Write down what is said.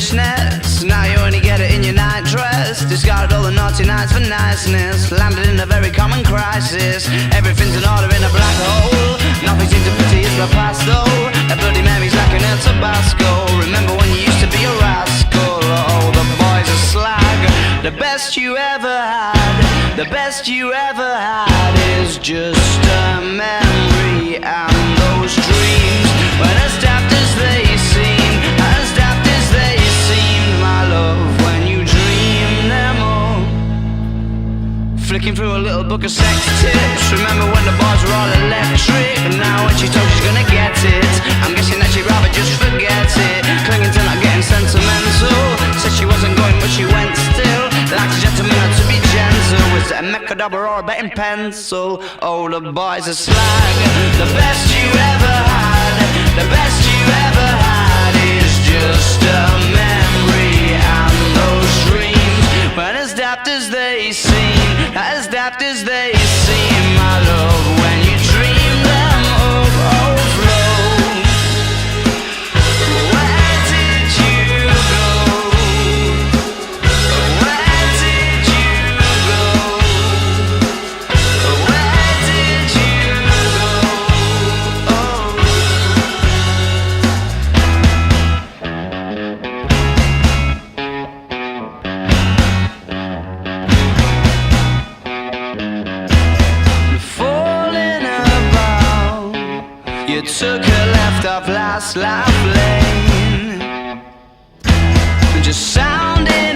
fishnets. Now you only get it in your night dress. Discarded all the naughty nights for niceness. Landed in a very common crisis. Everything's in order in a black hole. Nothing seems to pity is the past though. A bloody memory's like an El Tabasco. Remember when you used to be a rascal? Oh, the boys are slag. The best you ever had, the best you ever had is just a memory. And those dreams, when as daft as they seem, as daft as they seemed, my love, when you dream them all. Flicking through a little book of sex tips. Remember when the boys were all electric? And now when she told she's gonna get it, I'm guessing that she'd rather just forget it. Clinging to not getting sentimental. Said she wasn't going but she went still. Like a gentleman had to be gentle. Was it a mecha double or a betting pencil? Oh, the boys are slag. The best you ever had, the best you ever had is just a memory. And those dreams, when as daft as they seem, as daft as they seem, my love, when you dream them overflow. Where did you go? Where did you go? Where did you go? Oh. Falling about, you took a left off last life lane. Just sounding